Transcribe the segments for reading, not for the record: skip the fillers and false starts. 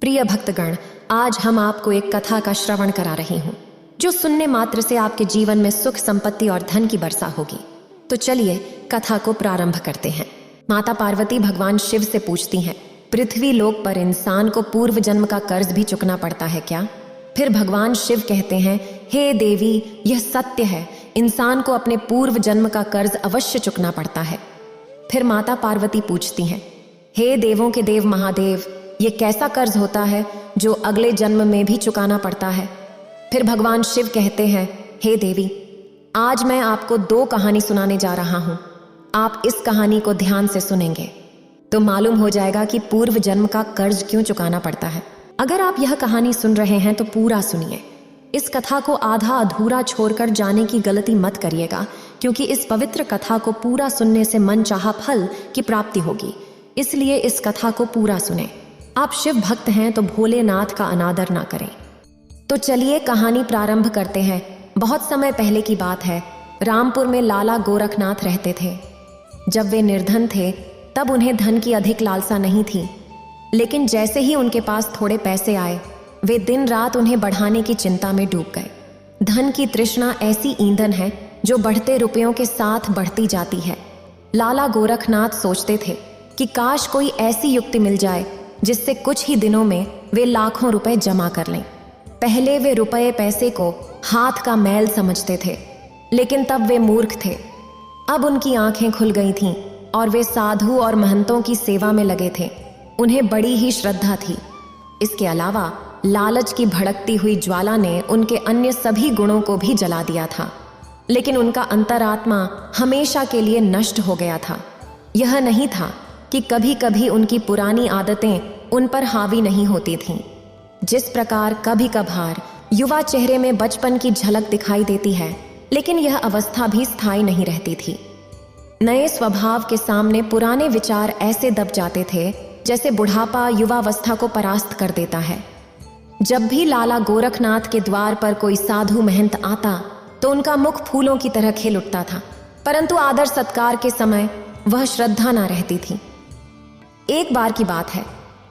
प्रिय भक्तगण, आज हम आपको एक कथा का श्रवण करा रही हूँ जो सुनने मात्र से आपके जीवन में सुख, संपत्ति और धन की वर्षा होगी। तो चलिए कथा को प्रारंभ करते हैं। माता पार्वती भगवान शिव से पूछती हैं, पृथ्वी लोक पर इंसान को पूर्व जन्म का कर्ज भी चुकना पड़ता है क्या? फिर भगवान शिव कहते हैं, हे देवी, यह सत्य है, इंसान को अपने पूर्व जन्म का कर्ज अवश्य चुकना पड़ता है। फिर माता पार्वती पूछती हैं, हे देवों के देव महादेव, ये कैसा कर्ज होता है जो अगले जन्म में भी चुकाना पड़ता है? फिर भगवान शिव कहते हैं, हे देवी, आज मैं आपको 2 कहानी सुनाने जा रहा हूं। आप इस कहानी को ध्यान से सुनेंगे तो मालूम हो जाएगा कि पूर्व जन्म का कर्ज क्यों चुकाना पड़ता है। अगर आप यह कहानी सुन रहे हैं तो पूरा सुनिए। इस कथा को आधा अधूरा छोड़कर जाने की गलती मत करिएगा, क्योंकि इस पवित्र कथा को पूरा सुनने से मनचाहा फल की प्राप्ति होगी। इसलिए इस कथा को पूरा सुने। आप शिव भक्त हैं तो भोलेनाथ का अनादर ना करें। तो चलिए कहानी प्रारंभ करते हैं। बहुत समय पहले की बात है। रामपुर में लाला गोरखनाथ रहते थे। जब वे निर्धन थे तब उन्हें धन की अधिक लालसा नहीं थी, लेकिन जैसे ही उनके पास थोड़े पैसे आए, वे दिन रात उन्हें बढ़ाने की चिंता में डूब गए। धन की तृष्णा ऐसी ईंधन है जो बढ़ते रुपयों के साथ बढ़ती जाती है। लाला गोरखनाथ सोचते थे कि काश कोई ऐसी युक्ति मिल जाए जिससे कुछ ही दिनों में वे लाखों रुपए जमा कर लें। पहले वे रुपए पैसे को हाथ का मैल समझते थे, लेकिन तब वे मूर्ख थे। अब उनकी आंखें खुल गई थीं और वे साधु और महंतों की सेवा में लगे थे। उन्हें बड़ी ही श्रद्धा थी। इसके अलावा लालच की भड़कती हुई ज्वाला ने उनके अन्य सभी गुणों को भी जला दिया था, लेकिन उनका अंतरात्मा हमेशा के लिए नष्ट हो गया था। यह नहीं था कि कभी कभी उनकी पुरानी आदतें उन पर हावी नहीं होती थीं। जिस प्रकार कभी कभार युवा चेहरे में बचपन की झलक दिखाई देती है, लेकिन यह अवस्था भी स्थायी नहीं रहती थी। नए स्वभाव के सामने पुराने विचार ऐसे दब जाते थे जैसे बुढ़ापा युवावस्था को परास्त कर देता है। जब भी लाला गोरखनाथ के द्वार पर कोई साधु महंत आता तो उनका मुख फूलों की तरह खिल उठता था, परंतु आदर सत्कार के समय वह श्रद्धा ना रहती थी। एक बार की बात है,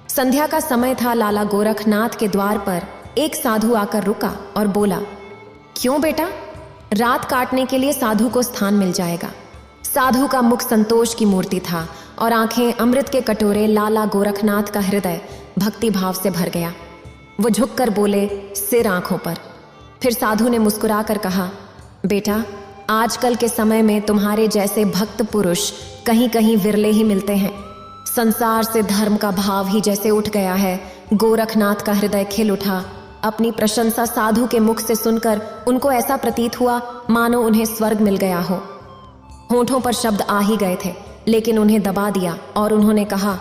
संध्या का समय था। लाला गोरखनाथ के द्वार पर एक साधु आकर रुका और बोला, क्यों बेटा, रात काटने के लिए साधु को स्थान मिल जाएगा। साधु का मुख संतोष की मूर्ति था और आंखें अमृत के कटोरे। लाला गोरखनाथ का हृदय भक्ति भाव से भर गया। वो झुककर बोले, सिर आंखों पर। फिर साधु ने मुस्कुराकर कहा, बेटा, आजकल के समय में तुम्हारे जैसे भक्त पुरुष कहीं कहीं विरले ही मिलते हैं। संसार से धर्म का भाव ही जैसे उठ गया है। गोरखनाथ का हृदय खिल उठा। अपनी प्रशंसा साधु के मुख से सुनकर उनको ऐसा प्रतीत हुआ मानो उन्हें स्वर्ग मिल गया हो। होठों पर शब्द आ ही गए थे, लेकिन उन्हें दबा दिया और उन्होंने कहा,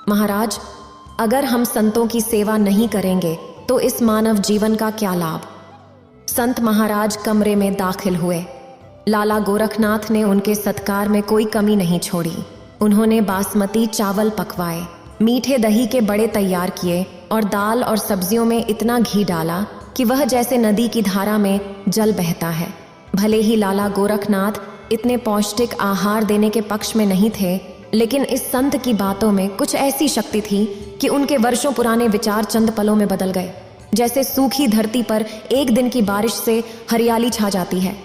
महाराज, अगर हम संतों की सेवा नहीं करेंगे तो इस मानव जीवन का क्या लाभ? संत महाराज कमरे में दाखिल हुए। लाला गोरखनाथ ने उनके सत्कार में कोई कमी नहीं छोड़ी। उन्होंने बासमती चावल पकवाए, मीठे दही के बड़े तैयार किए और दाल और सब्जियों में इतना घी डाला कि वह जैसे नदी की धारा में जल बहता है। भले ही लाला गोरखनाथ इतने पौष्टिक आहार देने के पक्ष में नहीं थे, लेकिन इस संत की बातों में कुछ ऐसी शक्ति थी कि उनके वर्षों पुराने विचार चंद पलों में बदल गए। जैसे सूखी धरती पर एक दिन की बारिश से हरियाली छा जाती है।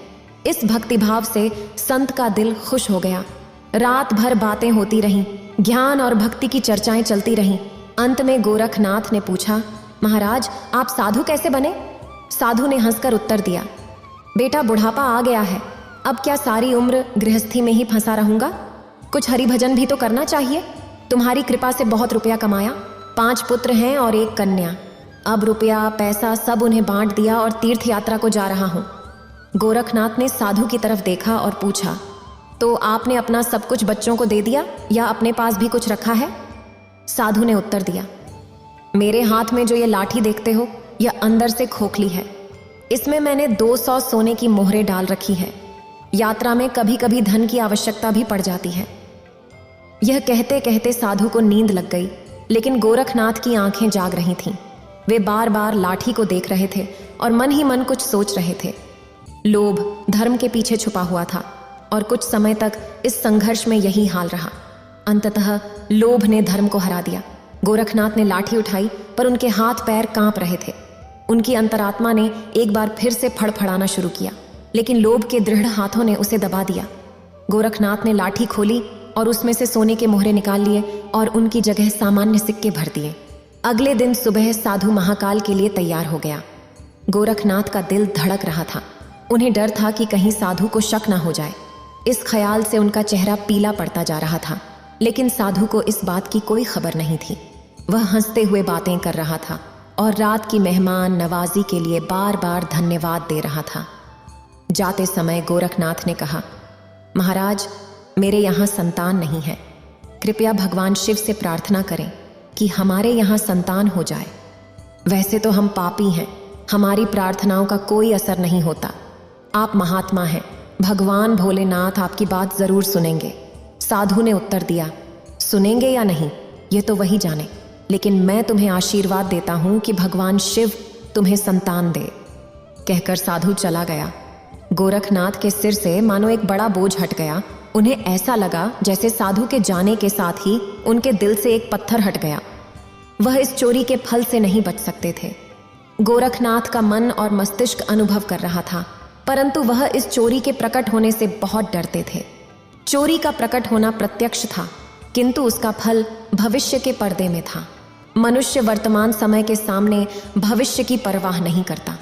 इस भक्तिभाव से संत का दिल खुश हो गया। रात भर बातें होती रहीं, ज्ञान और भक्ति की चर्चाएं चलती रहीं। अंत में गोरखनाथ ने पूछा, महाराज, आप साधु कैसे बने? साधु ने हंसकर उत्तर दिया, बेटा, बुढ़ापा आ गया है, अब क्या सारी उम्र गृहस्थी में ही फंसा रहूंगा? कुछ हरि भजन भी तो करना चाहिए। तुम्हारी कृपा से बहुत रुपया कमाया, 5 पुत्र हैं और 1 कन्या। अब रुपया पैसा सब उन्हें बांट दिया और तीर्थ यात्रा को जा रहा हूँ। गोरखनाथ ने साधु की तरफ देखा और पूछा, तो आपने अपना सब कुछ बच्चों को दे दिया या अपने पास भी कुछ रखा है? साधु ने उत्तर दिया, मेरे हाथ में जो ये लाठी देखते हो, यह अंदर से खोखली है। इसमें मैंने 200 सोने की मोहरें डाल रखी है। यात्रा में कभी कभी धन की आवश्यकता भी पड़ जाती है। यह कहते कहते साधु को नींद लग गई, लेकिन गोरखनाथ की आंखें जाग रही थीं। वे बार बार लाठी को देख रहे थे और मन ही मन कुछ सोच रहे थे। लोभ धर्म के पीछे छुपा हुआ था और कुछ समय तक इस संघर्ष में यही हाल रहा। अंततः लोभ ने धर्म को हरा दिया। गोरखनाथ ने लाठी उठाई, पर उनके हाथ पैर कांप रहे थे। उनकी अंतरात्मा ने एक बार फिर से फड़फड़ाना शुरू किया, लेकिन लोभ के दृढ़ हाथों ने उसे दबा दिया। गोरखनाथ ने लाठी खोली और उसमें से सोने के मोहरे निकाल लिए और उनकी जगह सामान्य सिक्के भर दिए। अगले दिन सुबह साधु महाकाल के लिए तैयार हो गया। गोरखनाथ का दिल धड़क रहा था। उन्हें डर था कि कहीं साधु को शक न हो जाए। इस ख्याल से उनका चेहरा पीला पड़ता जा रहा था, लेकिन साधु को इस बात की कोई खबर नहीं थी। वह हंसते हुए बातें कर रहा था और रात की मेहमान नवाजी के लिए बार बार धन्यवाद दे रहा था। जाते समय गोरखनाथ ने कहा, महाराज, मेरे यहाँ संतान नहीं है। कृपया भगवान शिव से प्रार्थना करें कि हमारे यहाँ संतान हो जाए। वैसे तो हम पापी हैं, हमारी प्रार्थनाओं का कोई असर नहीं होता। आप महात्मा हैं, भगवान भोलेनाथ आपकी बात जरूर सुनेंगे। साधु ने उत्तर दिया, सुनेंगे या नहीं ये तो वही जाने, लेकिन मैं तुम्हें आशीर्वाद देता हूं कि भगवान शिव तुम्हें संतान दे। कहकर साधु चला गया। गोरखनाथ के सिर से मानो एक बड़ा बोझ हट गया। उन्हें ऐसा लगा जैसे साधु के जाने के साथ ही उनके दिल से एक पत्थर हट गया। वह इस चोरी के फल से नहीं बच सकते थे। गोरखनाथ का मन और मस्तिष्क अनुभव कर रहा था, परंतु वह इस चोरी के प्रकट होने से बहुत डरते थे। चोरी का प्रकट होना प्रत्यक्ष था, किंतु उसका फल भविष्य के पर्दे में था। मनुष्य वर्तमान समय के सामने भविष्य की परवाह नहीं करता।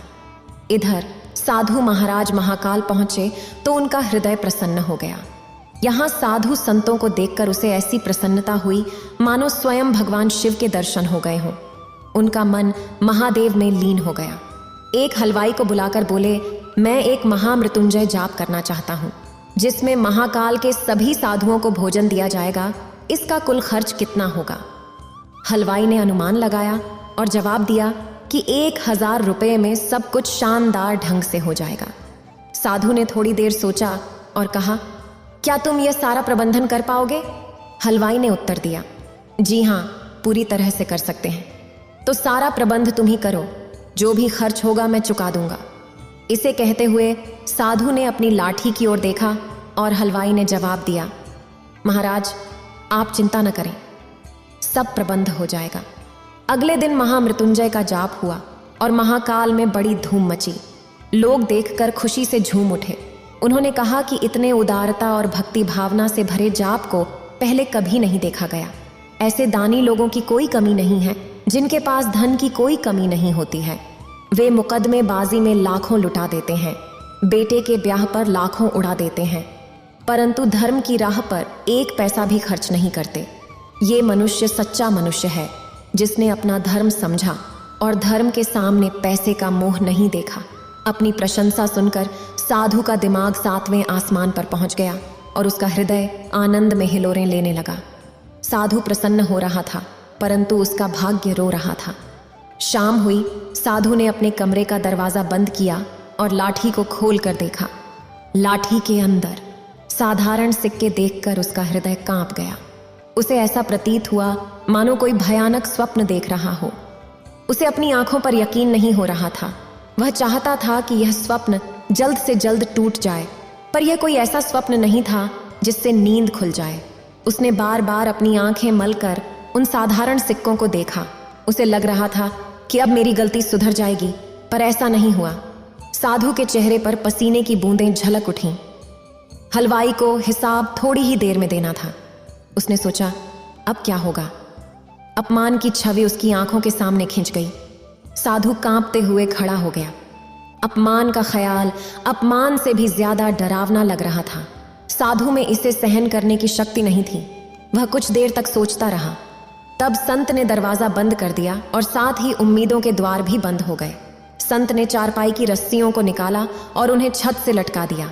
इधर साधु महाराज महाकाल पहुंचे तो उनका हृदय प्रसन्न हो गया। यहाँ साधु संतों को देखकर उसे ऐसी प्रसन्नता हुई मानो स्वयं भगवान शिव के दर्शन हो गए हों। उनका मन महादेव में लीन हो गया। एक हलवाई को बुलाकर बोले, मैं एक महामृत्युंजय जाप करना चाहता हूँ, जिसमें महाकाल के सभी साधुओं को भोजन दिया जाएगा। इसका कुल खर्च कितना होगा? हलवाई ने अनुमान लगाया और जवाब दिया कि 1000 रुपये में सब कुछ शानदार ढंग से हो जाएगा। साधु ने थोड़ी देर सोचा और कहा, क्या तुम यह सारा प्रबंधन कर पाओगे? हलवाई ने उत्तर दिया, जी हाँ, पूरी तरह से कर सकते हैं। तो सारा प्रबंध तुम ही करो, जो भी खर्च होगा मैं चुका दूंगा। इसे कहते हुए साधु ने अपनी लाठी की ओर देखा और हलवाई ने जवाब दिया, महाराज, आप चिंता न करें, सब प्रबंध हो जाएगा। अगले दिन महामृत्युंजय का जाप हुआ और महाकाल में बड़ी धूम मची। लोग देखकर खुशी से झूम उठे। उन्होंने कहा कि इतने उदारता और भक्ति भावना से भरे जाप को पहले कभी नहीं देखा गया। ऐसे दानी लोगों की कोई कमी नहीं है, जिनके पास धन की कोई कमी नहीं होती है। वे मुकदमेबाजी में लाखों लुटा देते हैं, बेटे के ब्याह पर लाखों उड़ा देते हैं, परंतु धर्म की राह पर 1 पैसा भी खर्च नहीं करते। ये मनुष्य सच्चा मनुष्य है, जिसने अपना धर्म समझा और धर्म के सामने पैसे का मोह नहीं देखा। अपनी प्रशंसा सुनकर साधु का दिमाग 7वें आसमान पर पहुंच गया और उसका हृदय आनंद में हिलोरें लेने लगा। साधु प्रसन्न हो रहा था, परंतु उसका भाग्य रो रहा था। शाम हुई। साधु ने अपने कमरे का दरवाजा बंद किया और लाठी को खोल कर देखा। लाठी के अंदर साधारण सिक्के देखकर उसका हृदय कांप गया। उसे ऐसा प्रतीत हुआ मानो कोई भयानक स्वप्न देख रहा हो। उसे अपनी आंखों पर यकीन नहीं हो रहा था। वह चाहता था कि यह स्वप्न जल्द से जल्द टूट जाए, पर यह कोई ऐसा स्वप्न नहीं था जिससे नींद खुल जाए। उसने बार बार अपनी आंखें मलकर उन साधारण सिक्कों को देखा। उसे लग रहा था कि अब मेरी गलती सुधर जाएगी, पर ऐसा नहीं हुआ। साधु के चेहरे पर पसीने की बूंदें झलक उठीं। हलवाई को हिसाब थोड़ी ही देर में देना था। उसने सोचा, अब क्या होगा? अपमान की छवि उसकी आंखों के सामने खिंच गई। साधु कांपते हुए खड़ा हो गया। अपमान का ख्याल अपमान से भी ज्यादा डरावना लग रहा था। साधु में इसे सहन करने की शक्ति नहीं थी। वह कुछ देर तक सोचता रहा। तब संत ने दरवाजा बंद कर दिया और साथ ही उम्मीदों के द्वार भी बंद हो गए। संत ने चारपाई की रस्सियों को निकाला और उन्हें छत से लटका दिया।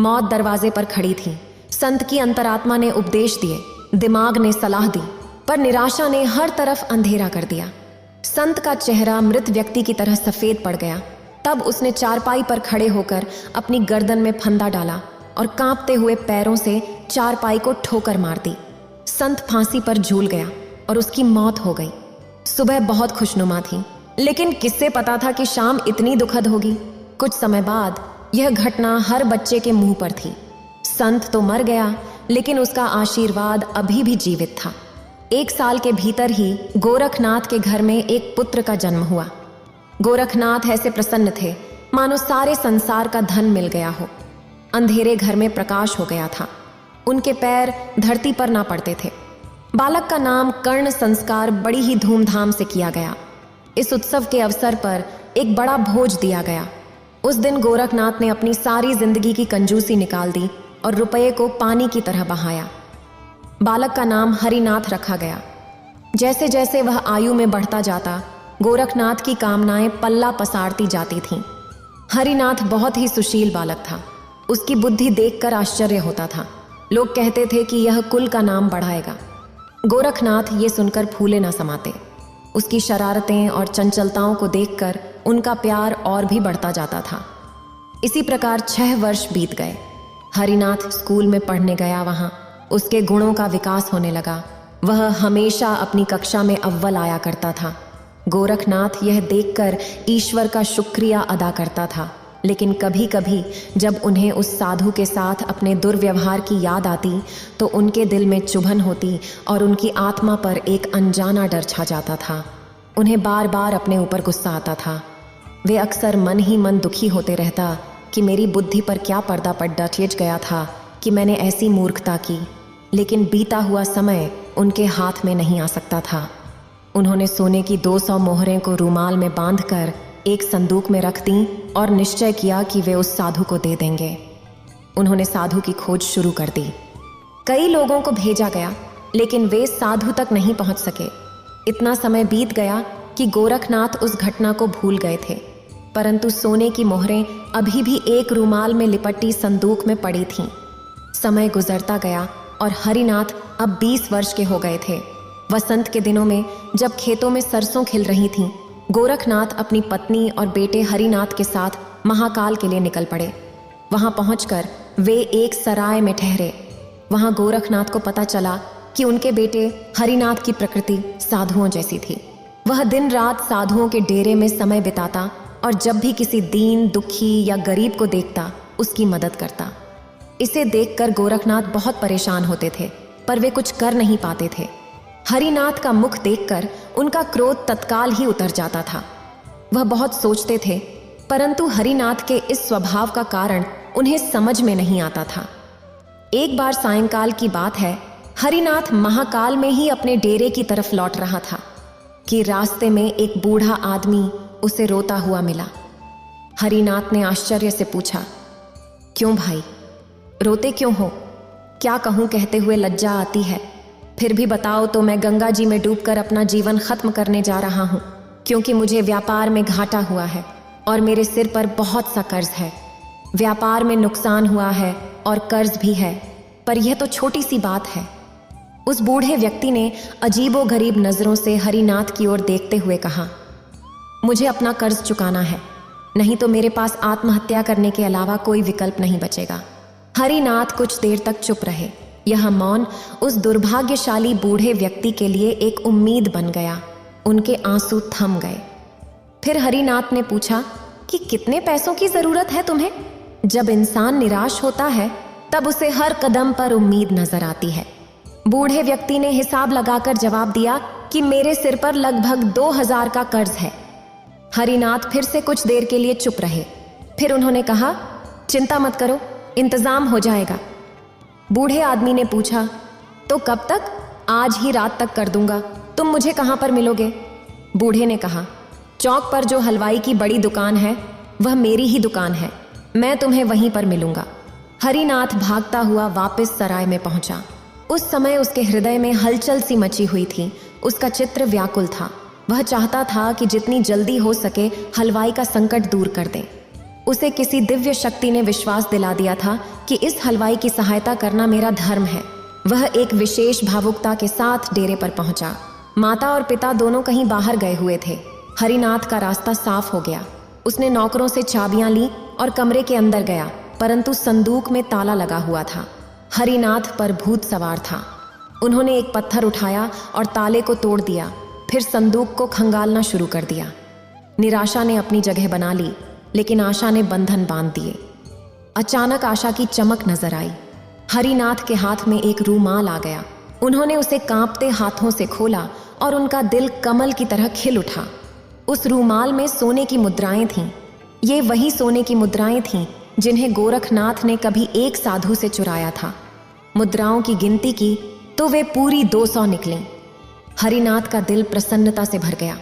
मौत दरवाजे पर खड़ी थी। संत की अंतरात्मा ने उपदेश दिए, दिमाग ने सलाह दी, पर निराशा ने हर तरफ अंधेरा कर दिया। संत का चेहरा मृत व्यक्ति की तरह सफेद पड़ गया। तब उसने चारपाई पर खड़े होकर अपनी गर्दन में फंदा डाला और कांपते हुए पैरों से चारपाई को ठोकर मार दी। संत फांसी पर झूल गया और उसकी मौत हो गई। सुबह बहुत खुशनुमा थी, लेकिन किससे पता था कि शाम इतनी दुखद होगी। कुछ समय बाद यह घटना हर बच्चे के मुंह पर थी। संत तो मर गया, लेकिन उसका आशीर्वाद अभी भी जीवित था। 1 साल के भीतर ही गोरखनाथ के घर में एक पुत्र का जन्म हुआ। गोरखनाथ ऐसे प्रसन्न थे मानो सारे संसार का धन मिल गया हो। अंधेरे घर में प्रकाश हो गया था। उनके पैर धरती पर ना पड़ते थे। बालक का नाम कर्ण संस्कार बड़ी ही धूमधाम से किया गया। इस उत्सव के अवसर पर एक बड़ा भोज दिया गया। उस दिन गोरखनाथ ने अपनी सारी जिंदगी की कंजूसी निकाल दी और रुपये को पानी की तरह बहाया। बालक का नाम हरिनाथ रखा गया। जैसे जैसे वह आयु में बढ़ता जाता, गोरखनाथ की कामनाएं पल्ला पसारती जाती थीं। हरिनाथ बहुत ही सुशील बालक था। उसकी बुद्धि देखकर आश्चर्य होता था। लोग कहते थे कि यह कुल का नाम बढ़ाएगा। गोरखनाथ ये सुनकर फूले न समाते। उसकी शरारतें और चंचलताओं को देखकर उनका प्यार और भी बढ़ता जाता था। इसी प्रकार 6 वर्ष बीत गए। हरिनाथ स्कूल में पढ़ने गया। वहाँ उसके गुणों का विकास होने लगा। वह हमेशा अपनी कक्षा में अव्वल आया करता था। गोरखनाथ यह देखकर ईश्वर का शुक्रिया अदा करता था, लेकिन कभी कभी जब उन्हें उस साधु के साथ अपने दुर्व्यवहार की याद आती तो उनके दिल में चुभन होती और उनकी आत्मा पर एक अनजाना डर छा जाता था। उन्हें बार बार अपने ऊपर गुस्सा आता था। वे अक्सर मन ही मन दुखी होते रहता कि मेरी बुद्धि पर क्या पर्दा पड़ ठेठ गया था कि मैंने ऐसी मूर्खता की। लेकिन बीता हुआ समय उनके हाथ में नहीं आ सकता था। उन्होंने सोने की 200 मोहरें को रूमाल में बांधकर एक संदूक में रख दी और निश्चय किया कि वे उस साधु को दे देंगे। उन्होंने साधु की खोज शुरू कर दी। कई लोगों को भेजा गया, लेकिन वे साधु तक नहीं पहुंच सके। इतना समय बीत गया कि गोरखनाथ उस घटना को भूल गए थे, परंतु सोने की मोहरें अभी भी एक रूमाल में लिपटी संदूक में पड़ी थीं। समय गुजरता गया और हरिनाथ अब 20 वर्ष के हो गए थे। वसंत के दिनों में जब खेतों में सरसों खिल रही थीं, गोरखनाथ अपनी पत्नी और बेटे हरिनाथ के साथ महाकाल के लिए निकल पड़े। वहां पहुंचकर वे एक सराय में ठहरे। वहां गोरखनाथ को पता चला कि उनके बेटे हरिनाथ की प्रकृति साधुओं जैसी थी। वह दिन रात साधुओं के डेरे में समय बिताता और जब भी किसी दीन, दुखी या गरीब को देखता उसकी मदद करता। इसे देखकर गोरखनाथ बहुत परेशान होते थे, पर वे कुछ कर नहीं पाते थे। हरिनाथ का मुख देखकर उनका क्रोध तत्काल ही उतर जाता था। वह बहुत सोचते थे, परंतु हरिनाथ के इस स्वभाव का कारण उन्हें समझ में नहीं आता था। एक बार सायंकाल की बात है, हरिनाथ महाकाल में ही अपने डेरे की तरफ लौट रहा था कि रास्ते में एक बूढ़ा आदमी उसे रोता हुआ मिला। हरिनाथ ने आश्चर्य से पूछा, क्यों भाई, रोते क्यों हो? क्या कहूं कहते हुए लज्जा आती है। फिर भी बताओ तो मैं गंगा जी में डूबकर अपना जीवन खत्म करने जा रहा हूं, क्योंकि मुझे व्यापार में घाटा हुआ है और मेरे सिर पर बहुत सा कर्ज है। व्यापार में नुकसान हुआ है और कर्ज भी है, पर यह तो छोटी सी बात है। उस बूढ़े व्यक्ति ने अजीबोगरीब नजरों से हरिनाथ की ओर देखते हुए कहा, मुझे अपना कर्ज चुकाना है, नहीं तो मेरे पास आत्महत्या करने के अलावा कोई विकल्प नहीं बचेगा। हरिनाथ कुछ देर तक चुप रहे। यह मौन उस दुर्भाग्यशाली बूढ़े व्यक्ति के लिए एक उम्मीद बन गया। उनके आंसू थम गए। फिर हरिनाथ ने पूछा कि कितने पैसों की जरूरत है तुम्हें? जब इंसान निराश होता है तब उसे हर कदम पर उम्मीद नजर आती है। बूढ़े व्यक्ति ने हिसाब लगाकर जवाब दिया कि मेरे सिर पर लगभग 2000 का कर्ज है। हरिनाथ फिर से कुछ देर के लिए चुप रहे। फिर उन्होंने कहा, चिंता मत करो, इंतजाम हो जाएगा। बूढ़े आदमी ने पूछा, तो कब तक? आज ही रात तक कर दूंगा। तुम मुझे कहाँ पर मिलोगे? बूढ़े ने कहा, चौक पर जो हलवाई की बड़ी दुकान है वह मेरी ही दुकान है, मैं तुम्हें वहीं पर मिलूंगा। हरिनाथ भागता हुआ वापस सराय में पहुंचा। उस समय उसके हृदय में हलचल सी मची हुई थी। उसका चित्र व्याकुल था। वह चाहता था कि जितनी जल्दी हो सके हलवाई का संकट दूर कर दे। उसे किसी दिव्य शक्ति ने विश्वास दिला दिया था कि इस हलवाई की सहायता करना मेरा धर्म है। वह एक विशेष भावुकता के साथ डेरे पर पहुंचा। माता और पिता दोनों कहीं बाहर गए हुए थे। हरिनाथ का रास्ता साफ हो गया। उसने नौकरों से चाबियां ली और कमरे के अंदर गया, परंतु संदूक में ताला लगा हुआ था। हरिनाथ पर भूत सवार था। उन्होंने एक पत्थर उठाया और ताले को तोड़ दिया, फिर संदूक को खंगालना शुरू कर दिया। निराशा ने अपनी जगह बना ली, लेकिन आशा ने बंधन बांध दिए। अचानक आशा की चमक नजर आई। हरिनाथ के हाथ में एक रूमाल आ गया। उन्होंने उसे कांपते हाथों से खोला और उनका दिल कमल की तरह खिल उठा। उस रूमाल में सोने की मुद्राएं थीं। ये वही सोने की मुद्राएं थीं जिन्हें गोरखनाथ ने कभी एक साधु से चुराया था। मुद्राओं की गिनती की तो वे पूरी 200 निकलीं। हरिनाथ का दिल प्रसन्नता से भर गया।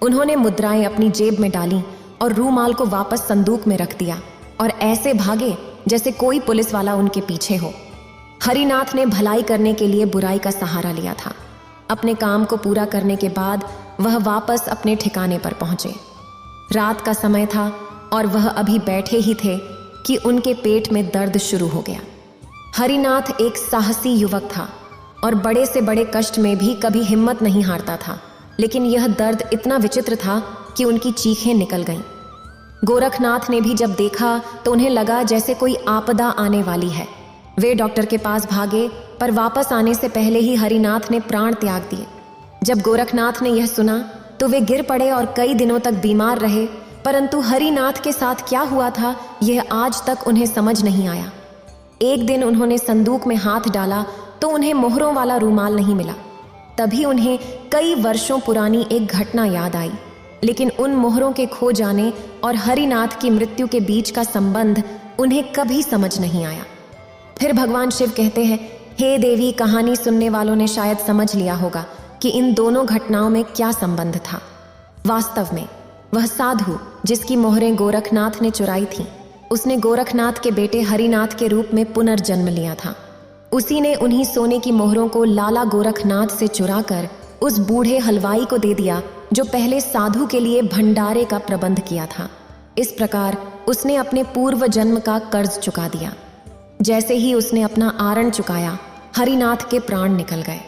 उन्होंने मुद्राएं अपनी जेब में डालीं और रूमाल को वापस संदूक में रख दिया और ऐसे भागे जैसे कोई पुलिस वाला उनके पीछे हो। हरिनाथ ने भलाई करने के लिए बुराई का सहारा लिया था। अपने काम को पूरा करने के बाद वह वापस अपने ठिकाने पर पहुंचे। रात का समय था और वह अभी बैठे ही थे कि उनके पेट में दर्द शुरू हो गया। हरिनाथ एक साहसी युवक था और बड़े से बड़े कष्ट में भी कभी हिम्मत नहीं हारता था, लेकिन यह दर्द इतना विचित्र था कि उनकी चीखें निकल गईं। गोरखनाथ ने भी जब देखा तो उन्हें लगा जैसे कोई आपदा आने वाली है। वे डॉक्टर के पास भागे, पर वापस आने से पहले ही हरिनाथ ने प्राण त्याग दिए। जब गोरखनाथ ने यह सुना तो वे गिर पड़े और कई दिनों तक बीमार रहे, परंतु हरिनाथ के साथ क्या हुआ था यह आज तक उन्हें समझ नहीं आया। एक दिन उन्होंने संदूक में हाथ डाला तो उन्हें मोहरों वाला रूमाल नहीं मिला। तभी उन्हें कई वर्षों पुरानी एक घटना याद आई, लेकिन उन मोहरों के खो जाने और हरिनाथ की मृत्यु के बीच का संबंध उन्हें कभी समझ नहीं आया। फिर भगवान शिव कहते हैं, हे देवी, कहानी सुनने वालों ने शायद समझ लिया होगा कि इन दोनों घटनाओं में क्या संबंध था। वास्तव में वह साधु जिसकी मोहरें गोरखनाथ ने चुराई थीं, उसने गोरखनाथ के बेटे हरिनाथ के रूप में पुनर्जन्म लिया था। उसी ने उन्हीं सोने की मोहरों को लाला गोरखनाथ से चुराकर उस बूढ़े हलवाई को दे दिया जो पहले साधु के लिए भंडारे का प्रबंध किया था। इस प्रकार उसने अपने पूर्व जन्म का कर्ज चुका दिया। जैसे ही उसने अपना आरण चुकाया, हरिनाथ के प्राण निकल गए।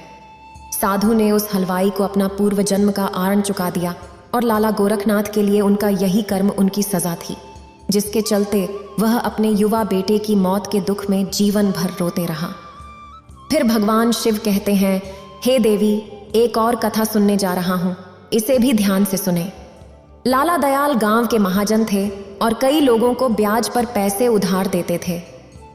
साधु ने उस हलवाई को अपना पूर्व जन्म का आरण चुका दिया और लाला गोरखनाथ के लिए उनका यही कर्म उनकी सजा थी, जिसके चलते वह अपने युवा बेटे की मौत के दुख में जीवन भर रोते रहा। फिर भगवान शिव कहते हैं, हे देवी, एक और कथा सुनने जा रहा हूं, इसे भी ध्यान से सुने। लाला दयाल गांव के महाजन थे और कई लोगों को ब्याज पर पैसे उधार देते थे।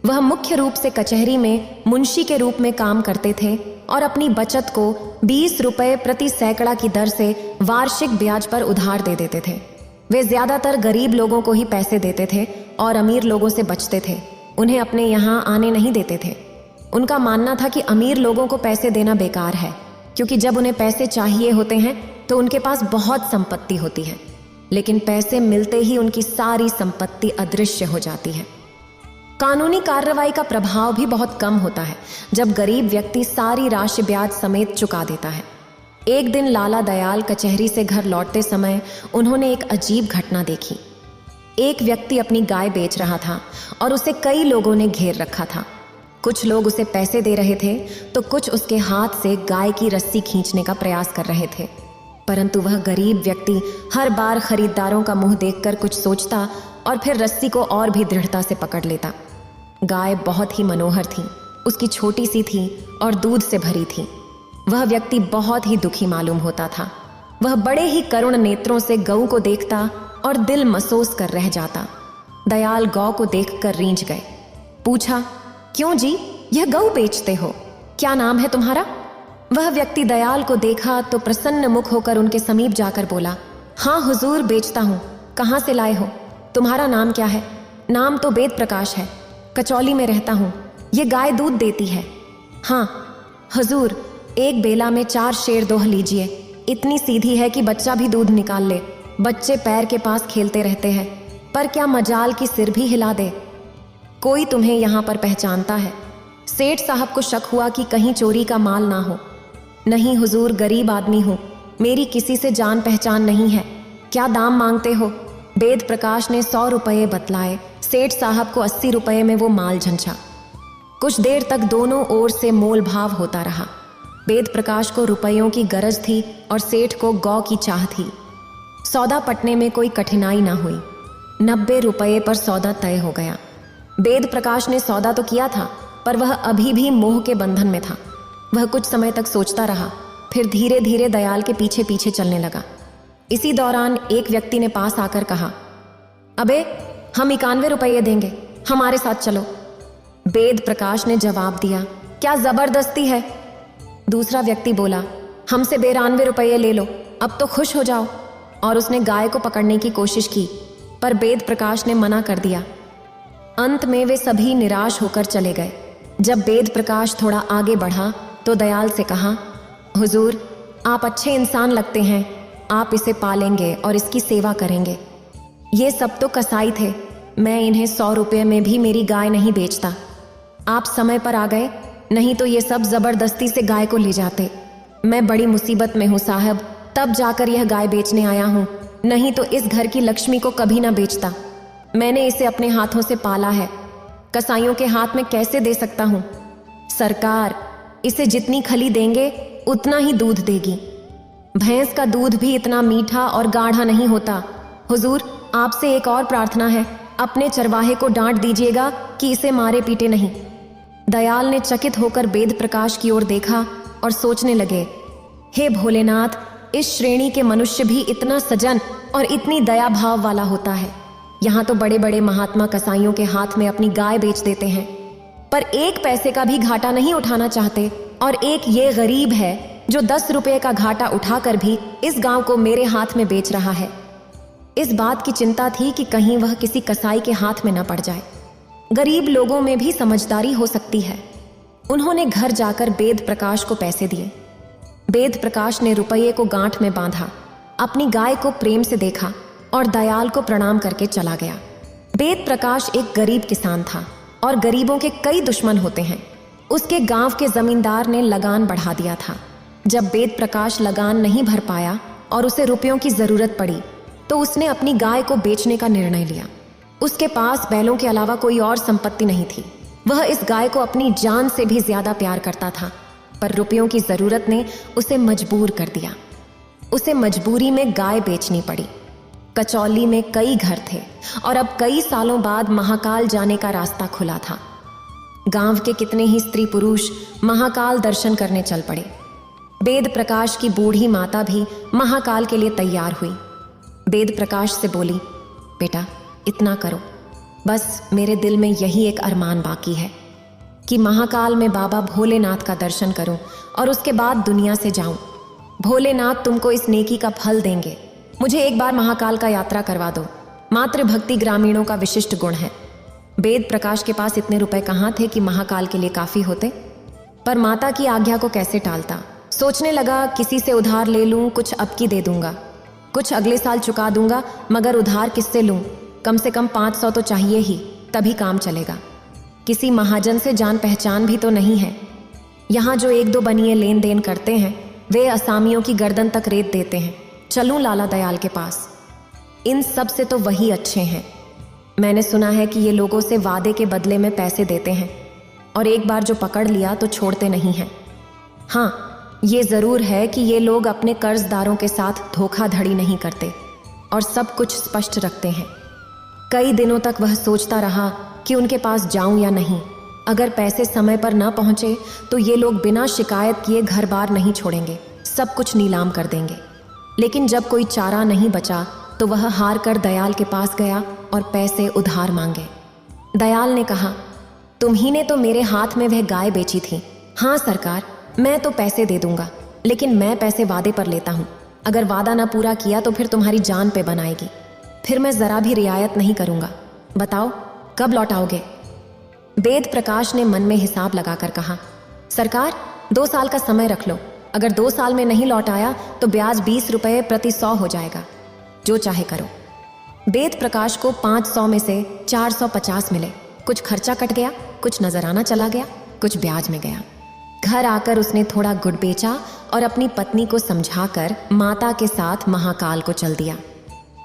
वह मुख्य रूप से कचहरी में मुंशी के रूप में काम करते थे और अपनी बचत को 20 रुपए प्रति सैकड़ा की दर से वार्षिक ब्याज पर उधार दे देते थे। वे ज्यादातर गरीब लोगों को ही पैसे देते थे और अमीर लोगों से बचते थे, उन्हें अपने यहाँ आने नहीं देते थे। उनका मानना था कि अमीर लोगों को पैसे देना बेकार है, क्योंकि जब उन्हें पैसे चाहिए होते हैं तो उनके पास बहुत संपत्ति होती है, लेकिन पैसे मिलते ही उनकी सारी संपत्ति अदृश्य हो जाती है। कानूनी कार्रवाई का प्रभाव भी बहुत कम होता है जब गरीब व्यक्ति सारी राशि ब्याज समेत चुका देता है। एक दिन लाला दयाल कचहरी से घर लौटते समय उन्होंने एक अजीब घटना देखी। एक व्यक्ति अपनी गाय बेच रहा था और उसे कई लोगों ने घेर रखा था। कुछ लोग उसे पैसे दे रहे थे तो कुछ उसके हाथ से गाय की रस्सी खींचने का प्रयास कर रहे थे, परंतु वह गरीब व्यक्ति हर बार खरीदारों का मुंह देखकर कुछ सोचता और फिर रस्सी को और भी दृढ़ता से पकड़ लेता। गाय बहुत ही मनोहर थी, उसकी छोटी सी थी और दूध से भरी थी। वह व्यक्ति बहुत ही दुखी मालूम होता था। वह बड़े ही करुण नेत्रों से गऊ को देखता और दिल महसूस कर रह जाता। दयाल गौ को देखकर रींझ गए। पूछा, क्यों जी, यह गऊ बेचते हो? क्या नाम है तुम्हारा? वह व्यक्ति दयाल को देखा तो प्रसन्न मुख होकर उनके समीप जाकर बोला, हाँ हुजूर, बेचता हूँ। कहाँ से लाए हो? तुम्हारा नाम क्या है? नाम तो वेद प्रकाश है, कचौली में रहता हूँ। ये गाय दूध देती है? हाँ हुजूर, एक बेला में 4 शेर दोह लीजिए। इतनी सीधी है कि बच्चा भी दूध निकाल ले। बच्चे पैर के पास खेलते रहते हैं, पर क्या मजाल की सिर भी हिला दे। कोई तुम्हें यहाँ पर पहचानता है? सेठ साहब को शक हुआ कि कहीं चोरी का माल ना हो। नहीं हुजूर, गरीब आदमी हूँ, मेरी किसी से जान पहचान नहीं है। क्या दाम मांगते हो? वेद प्रकाश ने 100 रुपये बतलाए। सेठ साहब को 80 रुपये में वो माल झंझा। कुछ देर तक दोनों ओर से मोल भाव होता रहा। वेद प्रकाश को रुपयों की गरज थी और सेठ को गौ की चाह थी। सौदा पटने में कोई कठिनाई ना हुई। 90 रुपये पर सौदा तय हो गया। वेद प्रकाश ने सौदा तो किया था, पर वह अभी भी मोह के बंधन में था। वह कुछ समय तक सोचता रहा, फिर धीरे धीरे दयाल के पीछे पीछे चलने लगा। इसी दौरान एक व्यक्ति ने पास आकर कहा, अबे, हम 91 रुपये देंगे, हमारे साथ चलो। वेद प्रकाश ने जवाब दिया, क्या जबरदस्ती है? दूसरा व्यक्ति बोला, हमसे 92 रुपये ले लो, अब तो खुश हो जाओ। और उसने गाय को पकड़ने की कोशिश की, पर वेद प्रकाश ने मना कर दिया। अंत में वे सभी निराश होकर चले गए। जब वेद प्रकाश थोड़ा आगे बढ़ा तो दयाल से कहा, हुजूर, आप अच्छे इंसान लगते हैं, आप इसे पालेंगे और इसकी सेवा करेंगे। ये सब तो कसाई थे, मैं इन्हें 100 रुपये में भी मेरी गाय नहीं बेचता। आप समय पर आ गए, नहीं तो ये सब जबरदस्ती से गाय को ले जाते। मैं बड़ी मुसीबत में हूँ साहब, तब जाकर यह गाय बेचने आया हूँ, नहीं तो इस घर की लक्ष्मी को कभी ना बेचता। मैंने इसे अपने हाथों से पाला है, कसाईयों के हाथ में कैसे दे सकता हूँ। सरकार, इसे जितनी खली देंगे उतना ही दूध देगी। भैंस का दूध भी इतना मीठा और गाढ़ा नहीं होता। हुजूर, आपसे एक और प्रार्थना है, अपने चरवाहे को डांट दीजिएगा कि इसे मारे पीटे नहीं। दयाल ने चकित होकर वेद प्रकाश की ओर देखा और सोचने लगे, हे भोलेनाथ, इस श्रेणी के मनुष्य भी इतना सजन और इतनी दया भाव वाला होता है। यहाँ तो बड़े बड़े महात्मा कसाईयों के हाथ में अपनी गाय बेच देते हैं, पर एक पैसे का भी घाटा नहीं उठाना चाहते। और एक ये गरीब है जो 10 रुपये का घाटा उठाकर भी इस गांव को मेरे हाथ में बेच रहा है। इस बात की चिंता थी कि कहीं वह किसी कसाई के हाथ में न पड़ जाए। गरीब लोगों में भी समझदारी हो सकती है। उन्होंने घर जाकर वेद प्रकाश को पैसे दिए। वेद प्रकाश ने रुपये को गांठ में बांधा, अपनी गाय को प्रेम से देखा और दयाल को प्रणाम करके चला गया। वेद प्रकाश एक गरीब किसान था और गरीबों के कई दुश्मन होते हैं। उसके गांव के जमींदार ने लगान बढ़ा दिया था। जब वेद प्रकाश लगान नहीं भर पाया और उसे रुपयों की जरूरत पड़ी तो उसने अपनी गाय को बेचने का निर्णय लिया। उसके पास बैलों के अलावा कोई और संपत्ति नहीं थी। वह इस गाय को अपनी जान से भी ज्यादा प्यार करता था, पर रुपयों की जरूरत ने उसे मजबूर कर दिया। उसे मजबूरी में गाय बेचनी पड़ी। कचौली में कई घर थे और अब कई सालों बाद महाकाल जाने का रास्ता खुला था। गांव के कितने ही स्त्री पुरुष महाकाल दर्शन करने चल पड़े। वेद प्रकाश की बूढ़ी माता भी महाकाल के लिए तैयार हुई। वेद प्रकाश से बोली, बेटा, इतना करो, बस मेरे दिल में यही एक अरमान बाकी है कि महाकाल में बाबा भोलेनाथ का दर्शन करूं और उसके बाद दुनिया से जाऊं। भोलेनाथ तुमको इस नेकी का फल देंगे। मुझे एक बार महाकाल का यात्रा करवा दो। मातृभक्ति ग्रामीणों का विशिष्ट गुण है। वेद प्रकाश के पास इतने रुपए कहाँ थे कि महाकाल के लिए काफी होते, पर माता की आज्ञा को कैसे टालता। सोचने लगा, किसी से उधार ले लूं, कुछ अब की दे दूंगा, कुछ अगले साल चुका दूंगा, मगर उधार किससे लूं? कम से कम 500 तो चाहिए ही, तभी काम चलेगा। किसी महाजन से जान पहचान भी तो नहीं है। यहाँ जो 1-2 बनिए लेन देन करते हैं वे असामियों की गर्दन तक रेत देते हैं। चलूं लाला दयाल के पास, इन सब से तो वही अच्छे हैं। मैंने सुना है कि ये लोगों से वादे के बदले में पैसे देते हैं और एक बार जो पकड़ लिया तो छोड़ते नहीं हैं। हाँ, ये जरूर है कि ये लोग अपने कर्जदारों के साथ धोखाधड़ी नहीं करते और सब कुछ स्पष्ट रखते हैं। कई दिनों तक वह सोचता रहा कि उनके पास जाऊं या नहीं। अगर पैसे समय पर न पहुंचे तो ये लोग बिना शिकायत किए घर बार नहीं छोड़ेंगे, सब कुछ नीलाम कर देंगे। लेकिन जब कोई चारा नहीं बचा तो वह हार कर दयाल के पास गया और पैसे उधार मांगे। दयाल ने कहा, तुम्ही ने तो मेरे हाथ में वह गाय बेची थी। हाँ सरकार, मैं तो पैसे दे दूंगा, लेकिन मैं पैसे वादे पर लेता हूँ। अगर वादा ना पूरा किया तो फिर तुम्हारी जान पे बनाएगी। फिर मैं जरा भी रियायत नहीं करूंगा। बताओ कब लौटाओगे? वेद प्रकाश ने मन में हिसाब लगाकर कहा, सरकार 2 साल का समय रख लो। अगर 2 साल में नहीं लौटाया तो ब्याज 20 रुपये प्रति 100 हो जाएगा। जो चाहे करो। वेद प्रकाश को 500 में से 450 मिले। कुछ खर्चा कट गया, कुछ नजराना चला गया, कुछ ब्याज में गया। घर आकर उसने थोड़ा गुड़ बेचा और अपनी पत्नी को समझाकर माता के साथ महाकाल को चल दिया।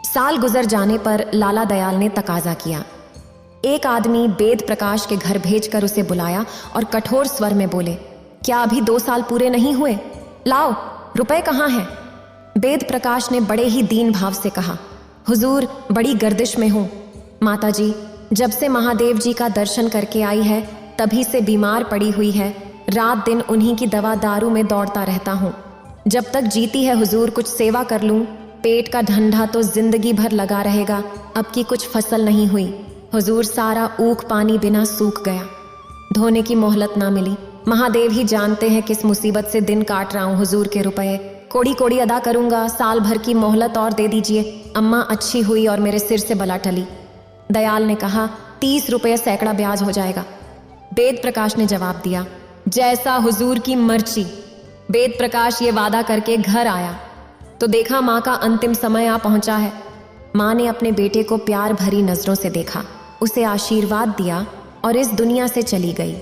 साल गुजर जाने पर लाला दयाल ने तकाजा किया। एक आदमी वेद प्रकाश के घर भेजकर उसे बुलाया और कठोर स्वर में बोले, क्या अभी 2 साल पूरे नहीं हुए? लाओ, रुपए कहाँ हैं? वेद प्रकाश ने बड़े ही दीन भाव से कहा, हुजूर बड़ी गर्दिश में हूँ। माताजी, जब से महादेव जी का दर्शन करके आई है तभी से बीमार पड़ी हुई है। रात दिन उन्हीं की दवा दारू में दौड़ता रहता हूँ। जब तक जीती है हुजूर कुछ सेवा कर लूँ। पेट का धंधा तो जिंदगी भर लगा रहेगा। अब की कुछ फसल नहीं हुई हुजूर, सारा ऊख पानी बिना सूख गया। धोने की मोहलत ना मिली। महादेव ही जानते हैं किस मुसीबत से दिन काट रहा हूँ हुजूर के रुपए। कोड़ी कोड़ी अदा करूंगा, साल भर की मोहलत और दे दीजिए। अम्मा अच्छी हुई और मेरे सिर से बला टली। दयाल ने कहा 30 रुपये सैकड़ा ब्याज हो जाएगा। वेद प्रकाश ने जवाब दिया, जैसा हुजूर की मर्जी। वेद प्रकाश ये वादा करके घर आया तो देखा माँ का अंतिम समय आ पहुंचा है। माँ ने अपने बेटे को प्यार भरी नजरों से देखा, उसे आशीर्वाद दिया और इस दुनिया से चली गई।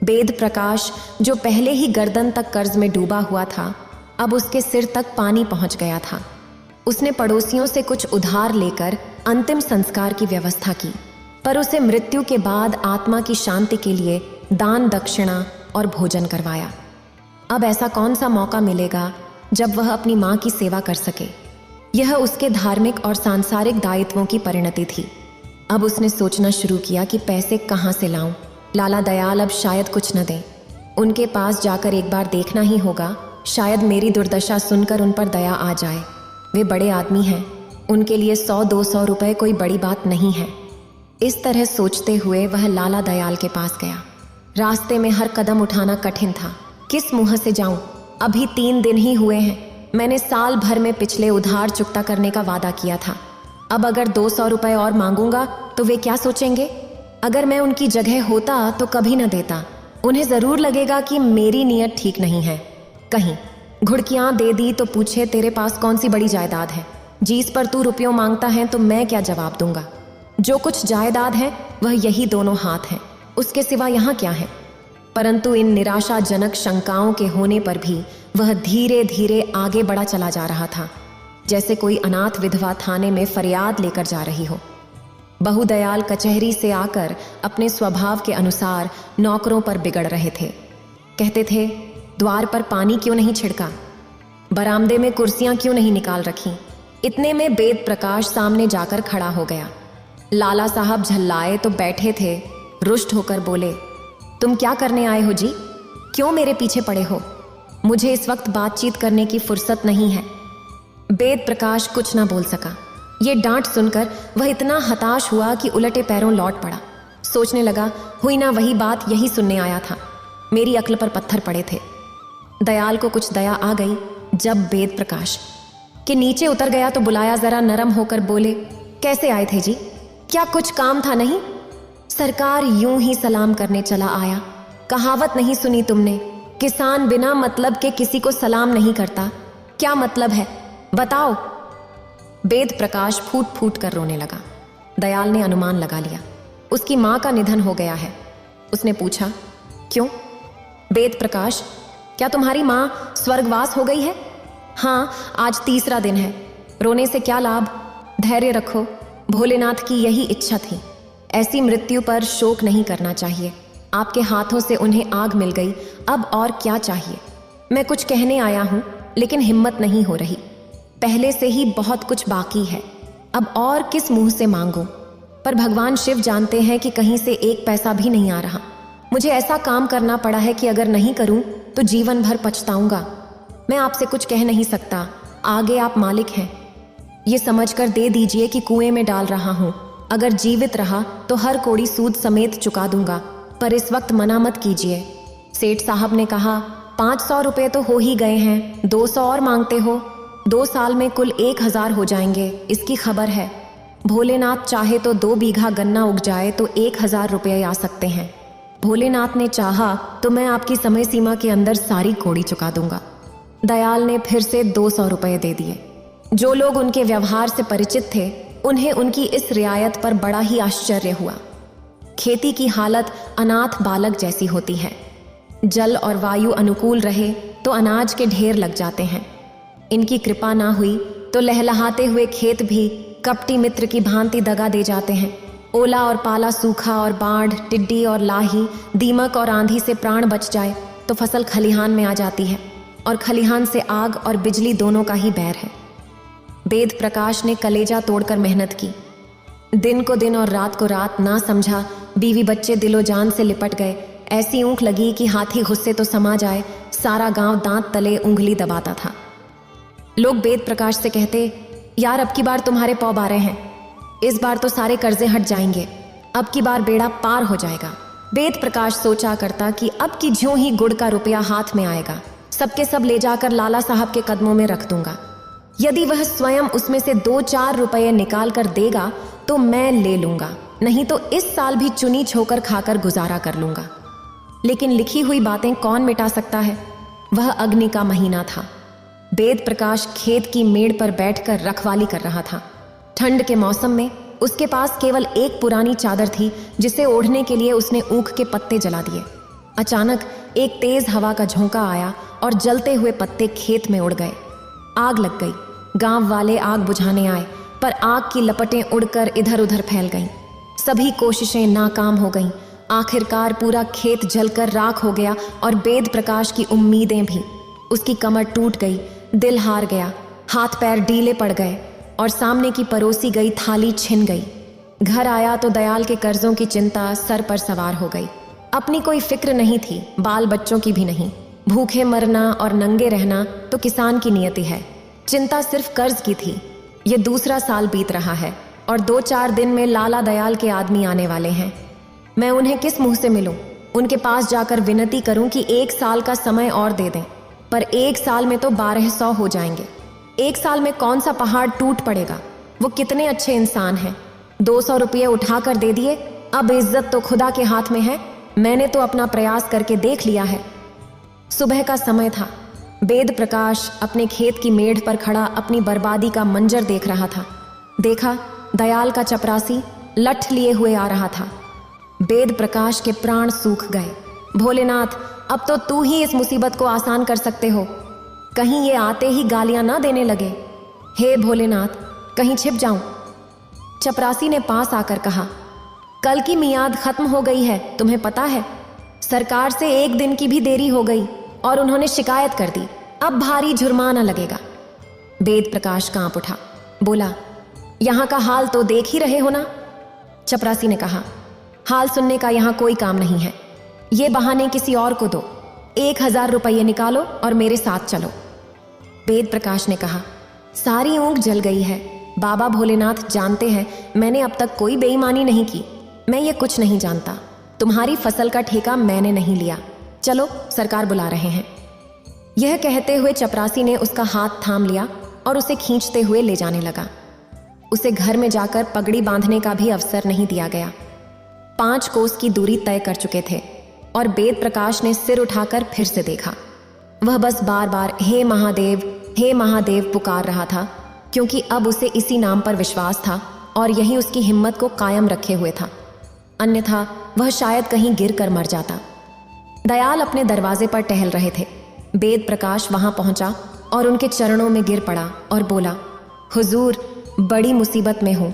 वेद प्रकाश जो पहले ही गर्दन तक कर्ज में डूबा हुआ था, अब उसके सिर तक पानी पहुंच गया था। उसने पड़ोसियों से कुछ उधार लेकर अंतिम संस्कार की व्यवस्था की, पर उसे मृत्यु के बाद आत्मा की शांति के लिए दान दक्षिणा और भोजन करवाया। अब ऐसा कौन सा मौका मिलेगा जब वह अपनी माँ की सेवा कर सके। यह उसके धार्मिक और सांसारिक दायित्वों की परिणति थी। अब उसने सोचना शुरू किया कि पैसे कहाँ से लाऊं। लाला दयाल अब शायद कुछ न दें। उनके पास जाकर एक बार देखना ही होगा, शायद मेरी दुर्दशा सुनकर उन पर दया आ जाए। वे बड़े आदमी हैं, उनके लिए 100-200 रुपए कोई बड़ी बात नहीं है। इस तरह सोचते हुए वह लाला दयाल के पास गया। रास्ते में हर कदम उठाना कठिन था। किस मुंह से जाऊं? अभी 3 दिन ही हुए हैं। मैंने साल भर में पिछले उधार चुकता करने का वादा किया था। अब अगर 200 रुपए और मांगूंगा तो वे क्या सोचेंगे? अगर मैं उनकी जगह होता तो कभी न देता। उन्हें जरूर लगेगा कि मेरी नीयत ठीक नहीं है। कहीं घुड़कियां दे दी तो पूछे तेरे पास कौन सी बड़ी जायदाद है, जिस पर तू रुपयों मांगता है, तो मैं क्या जवाब दूंगा? जो कुछ जायदाद है वह यही दोनों हाथ हैं, उसके सिवा यहाँ क्या है? परंतु इन निराशाजनक शंकाओं के होने पर भी वह धीरे धीरे आगे बढ़ा चला जा रहा था, जैसे कोई अनाथ विधवा थाने में फरियाद लेकर जा रही हो। बहुदयाल कचहरी से आकर अपने स्वभाव के अनुसार नौकरों पर बिगड़ रहे थे। कहते थे, द्वार पर पानी क्यों नहीं छिड़का, बरामदे में कुर्सियां क्यों नहीं निकाल रखी। इतने में वेद प्रकाश सामने जाकर खड़ा हो गया। लाला साहब झल्लाए तो बैठे थे, रुष्ट होकर बोले, तुम क्या करने आए हो जी? क्यों मेरे पीछे पड़े हो? मुझे इस वक्त बातचीत करने की फुर्सत नहीं है। वेद प्रकाश कुछ ना बोल सका। ये डांट सुनकर वह इतना हताश हुआ कि उलटे पैरों लौट पड़ा। सोचने लगा, हुई ना वही बात, यही सुनने आया था। मेरी अक्ल पर पत्थर पड़े थे। दयाल को कुछ दया आ गई जब वेद प्रकाश के नीचे उतर गया तो बुलाया। जरा नरम होकर बोले, कैसे आए थे जी? क्या कुछ काम था? नहीं सरकार, यूं ही सलाम करने चला आया। कहावत नहीं सुनी तुमने, किसान बिना मतलब के किसी को सलाम नहीं करता? क्या मतलब है बताओ? वेद प्रकाश फूट फूट कर रोने लगा। दयाल ने अनुमान लगा लिया, उसकी मां का निधन हो गया है। उसने पूछा, क्यों? वेद प्रकाश, क्या तुम्हारी मां स्वर्गवास हो गई है? हाँ, आज 3रा दिन है। रोने से क्या लाभ? धैर्य रखो, भोलेनाथ की यही इच्छा थी। ऐसी मृत्यु पर शोक नहीं करना चाहिए। आपके हाथों से उन्हें आग मिल गई, अब और क्या चाहिए? मैं कुछ कहने आया हूं, लेकिन हिम्मत नहीं हो रही। पहले से ही बहुत कुछ बाकी है, अब और किस मुंह से मांगूं? पर भगवान शिव जानते हैं कि कहीं से 1 पैसा भी नहीं आ रहा। मुझे ऐसा काम करना पड़ा है कि अगर नहीं करूं तो जीवन भर पछताऊंगा। मैं आपसे कुछ कह नहीं सकता, आगे आप मालिक हैं। ये समझकर दे दीजिए कि कुएं में डाल रहा हूं। अगर जीवित रहा तो हर कौड़ी सूद समेत चुका दूंगा, पर इस वक्त मना मत कीजिए। सेठ साहब ने कहा, 500 रुपये तो हो ही गए हैं, 200 और मांगते हो? 2 साल में कुल 1000 हो जाएंगे, इसकी खबर है। भोलेनाथ चाहे तो 2 बीघा गन्ना उग जाए तो 1000 रुपये आ सकते हैं। भोलेनाथ ने चाहा तो मैं आपकी समय सीमा के अंदर सारी कौड़ी चुका दूंगा। दयाल ने फिर से 200 रुपये दे दिए। जो लोग उनके व्यवहार से परिचित थे, उन्हें उनकी इस रियायत पर बड़ा ही आश्चर्य हुआ। खेती की हालत अनाथ बालक जैसी होती है। जल और वायु अनुकूल रहे तो अनाज के ढेर लग जाते हैं। इनकी कृपा ना हुई तो लहलहाते हुए खेत भी कपटी मित्र की भांति दगा दे जाते हैं। ओला और पाला, सूखा और बाढ़, टिड्डी और लाही, दीमक और आंधी से प्राण बच जाए तो फसल खलिहान में आ जाती है, और खलिहान से आग और बिजली दोनों का ही बैर है। वेद प्रकाश ने कलेजा तोड़कर मेहनत की। दिन को दिन और रात को रात ना समझा, बीवी बच्चे दिलो जान से लिपट गए। ऐसी ऊँख लगी कि हाथी घुस्से तो समा जाए। सारा गांव दांत तले उंगली दबाता था। लोग वेद प्रकाश से कहते, यार अब की बार तुम्हारे पौ बारे हैं, इस बार तो सारे कर्जे हट जाएंगे, अब की बार बेड़ा पार हो जाएगा। वेद प्रकाश सोचा करता कि अब की ज्यों ही गुड़ का रुपया हाथ में आएगा, सबके सब ले जाकर लाला साहब के कदमों में रख दूंगा। यदि वह स्वयं उसमें से 2-4 रुपये निकाल कर देगा तो मैं ले लूंगा, नहीं तो इस साल भी चुनी छोकर खाकर गुजारा कर लूंगा। लेकिन लिखी हुई बातें कौन मिटा सकता है? वह अग्नि का महीना था। वेद प्रकाश खेत की मेड़ पर बैठकर रखवाली कर रहा था। ठंड के मौसम में उसके पास केवल एक पुरानी चादर थी, जिसे ओढ़ने के लिए उसने ऊख के पत्ते जला दिए। अचानक एक तेज हवा का झोंका आया और जलते हुए पत्ते खेत में उड़ गए। आग लग गई। गांव वाले आग बुझाने आए, पर आग की लपटें उड़कर इधर उधर फैल गईं। सभी कोशिशें नाकाम हो गईं। आखिरकार पूरा खेत जलकर राख हो गया और वेद प्रकाश की उम्मीदें भी। उसकी कमर टूट गई, दिल हार गया, हाथ पैर ढीले पड़ गए और सामने की परोसी गई थाली छिन गई। घर आया तो दयाल के कर्जों की चिंता सर पर सवार हो गई। अपनी कोई फिक्र नहीं थी, बाल बच्चों की भी नहीं। भूखे मरना और नंगे रहना तो किसान की नियति है। चिंता सिर्फ कर्ज की थी। ये दूसरा साल बीत रहा है और 2-4 दिन में लाला दयाल के आदमी आने वाले हैं। मैं उन्हें किस मुंह से मिलूं? उनके पास जाकर विनती करूं कि 1 साल का समय और दे दें, पर 1 साल में तो 1200 हो जाएंगे। 1 साल में कौन सा पहाड़ टूट पड़ेगा? वो कितने अच्छे इंसान हैं। 200 रुपये उठाकर दे दिए। अब इज्जत तो खुदा के हाथ में है। मैंने तो अपना प्रयास करके देख लिया है। सुबह का समय था। वेद प्रकाश अपने खेत की मेड़ पर खड़ा अपनी बर्बादी का मंजर देख रहा था। देखा, दयाल का चपरासी लठ लिए हुए आ रहा था। वेद प्रकाश के प्राण सूख गए। भोलेनाथ, अब तो तू ही इस मुसीबत को आसान कर सकते हो। कहीं ये आते ही गालियां ना देने लगे। हे भोलेनाथ, कहीं छिप जाऊं। चपरासी ने पास आकर कहा, कल की मियाद खत्म हो गई है, तुम्हें पता है? सरकार से 1 दिन की भी देरी हो गई और उन्होंने शिकायत कर दी। अब भारी जुर्माना लगेगा। वेद प्रकाश कांप उठा, बोला, यहां का हाल तो देख ही रहे हो ना? चपरासी ने कहा, हाल सुनने का यहां कोई काम नहीं है। ये बहाने किसी और को दो। 1000 रुपये निकालो और मेरे साथ चलो। वेद प्रकाश ने कहा, सारी ऊँग जल गई है। बाबा भोलेनाथ जानते हैं मैंने अब तक कोई बेईमानी नहीं की। मैं ये कुछ नहीं जानता। तुम्हारी फसल का ठेका मैंने नहीं लिया। चलो, सरकार बुला रहे हैं। यह कहते हुए चपरासी ने उसका हाथ थाम लिया और उसे खींचते हुए ले जाने लगा। उसे घर में जाकर पगड़ी बांधने का भी अवसर नहीं दिया गया। 5 कोस की दूरी तय कर चुके थे और वेद प्रकाश ने सिर उठाकर फिर से देखा। वह बस बार बार हे महादेव पुकार रहा था, क्योंकि अब उसे इसी नाम पर विश्वास था और यही उसकी हिम्मत को कायम रखे हुए था। अन्यथा वह शायद कहीं गिर कर मर जाता। दयाल अपने दरवाजे पर टहल रहे थे। वेद प्रकाश वहां पहुंचा और उनके चरणों में गिर पड़ा और बोला, हुजूर, बड़ी मुसीबत में हूं।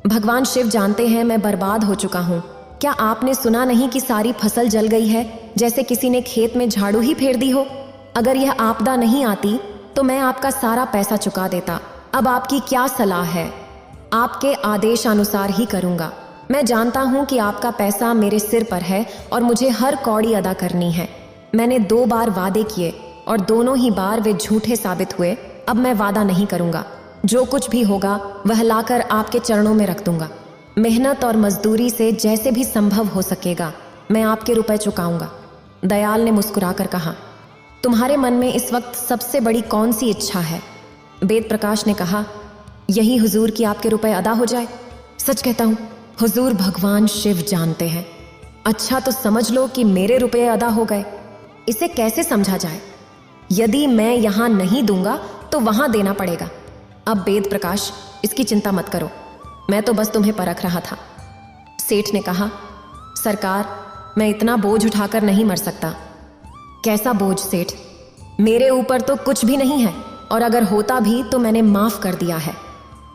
भगवान शिव जानते हैं मैं बर्बाद हो चुका हूं। क्या आपने सुना नहीं कि सारी फसल जल गई है, जैसे किसी ने खेत में झाड़ू ही फेर दी हो? अगर यह आपदा नहीं आती तो मैं आपका सारा पैसा चुका देता। अब आपकी क्या सलाह है? आपके आदेशानुसार ही करूंगा। मैं जानता हूं कि आपका पैसा मेरे सिर पर है और मुझे हर कौड़ी अदा करनी है। मैंने 2 बार वादे किए और दोनों ही बार वे झूठे साबित हुए। अब मैं वादा नहीं करूंगा। जो कुछ भी होगा वह लाकर आपके चरणों में रख दूंगा। मेहनत और मजदूरी से जैसे भी संभव हो सकेगा मैं आपके रुपए चुकाऊंगा। दयाल ने मुस्कुराकर कहा, तुम्हारे मन में इस वक्त सबसे बड़ी कौन सी इच्छा है? वेद प्रकाश ने कहा, यही हुजूर कि आपके रुपए अदा हो जाए। सच कहता हूं, हुजूर भगवान शिव जानते हैं। अच्छा तो समझ लो कि मेरे रुपए अदा हो गए। इसे कैसे समझा जाए? यदि मैं यहां नहीं दूंगा तो वहां देना पड़ेगा। अब वेद प्रकाश, इसकी चिंता मत करो, मैं तो बस तुम्हें परख रहा था। सेठ ने कहा, सरकार, मैं इतना बोझ उठाकर नहीं मर सकता। कैसा बोझ सेठ? मेरे ऊपर तो कुछ भी नहीं है और अगर होता भी तो मैंने माफ कर दिया है।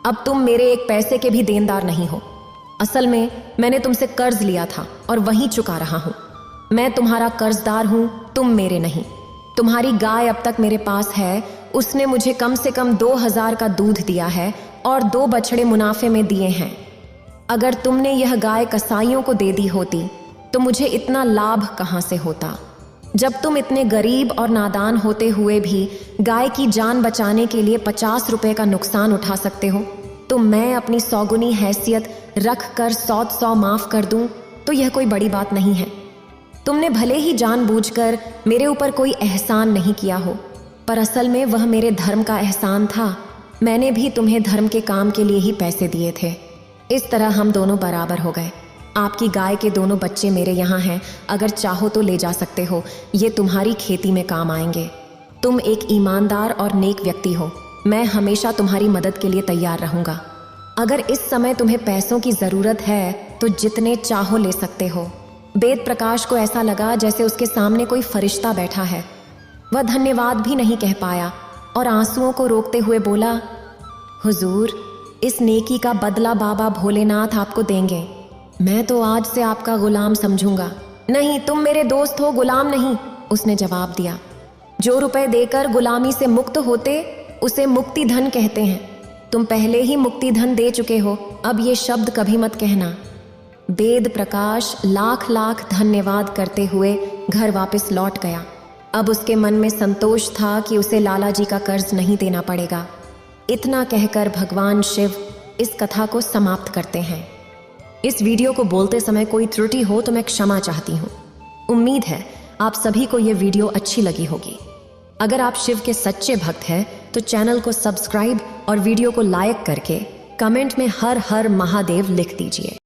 अब तुम मेरे एक पैसे के भी देनदार नहीं हो। असल में मैंने तुमसे कर्ज लिया था और वही चुका रहा हूं। मैं तुम्हारा कर्जदार हूं, तुम मेरे नहीं। तुम्हारी गाय अब तक मेरे पास है। उसने मुझे कम से कम 2000 का दूध दिया है और 2 बछड़े मुनाफे में दिए हैं। अगर तुमने यह गाय कसाईयों को दे दी होती तो मुझे इतना लाभ कहां से होता? जब तुम इतने गरीब और नादान होते हुए भी गाय की जान बचाने के लिए 50 रुपए का नुकसान उठा सकते हो, तो मैं अपनी 100 गुनी हैसियत रख कर 100 माफ कर दूं तो यह कोई बड़ी बात नहीं है। तुमने भले ही जानबूझकर मेरे ऊपर कोई एहसान नहीं किया हो, पर असल में वह मेरे धर्म का एहसान था। मैंने भी तुम्हें धर्म के काम के लिए ही पैसे दिए थे। इस तरह हम दोनों बराबर हो गए। आपकी गाय के दोनों बच्चे मेरे यहाँ हैं, अगर चाहो तो ले जा सकते हो, ये तुम्हारी खेती में काम आएंगे। तुम एक ईमानदार और नेक व्यक्ति हो, मैं हमेशा तुम्हारी मदद के लिए तैयार रहूंगा। अगर इस समय तुम्हें पैसों की ज़रूरत है तो जितने चाहो ले सकते हो। वेद प्रकाश को ऐसा लगा जैसे उसके सामने कोई फरिश्ता बैठा है। वह धन्यवाद भी नहीं कह पाया और आंसुओं को रोकते हुए बोला, हुजूर, इस नेकी का बदला बाबा भोलेनाथ आपको देंगे। मैं तो आज से आपका गुलाम समझूंगा। नहीं, तुम मेरे दोस्त हो, गुलाम नहीं, उसने जवाब दिया। जो रुपए देकर गुलामी से मुक्त होते उसे मुक्ति धन कहते हैं। तुम पहले ही मुक्ति धन दे चुके हो, अब ये शब्द कभी मत कहना। वेद प्रकाश लाख लाख धन्यवाद करते हुए घर वापस लौट गया। अब उसके मन में संतोष था कि उसे लाला जी का कर्ज नहीं देना पड़ेगा। इतना कहकर भगवान शिव इस कथा को समाप्त करते हैं। इस वीडियो को बोलते समय कोई त्रुटि हो तो मैं क्षमा चाहती हूँ। उम्मीद है आप सभी को ये वीडियो अच्छी लगी होगी। अगर आप शिव के सच्चे भक्त हैं तो चैनल को सब्सक्राइब और वीडियो को लाइक करके कमेंट में हर हर महादेव लिख दीजिए।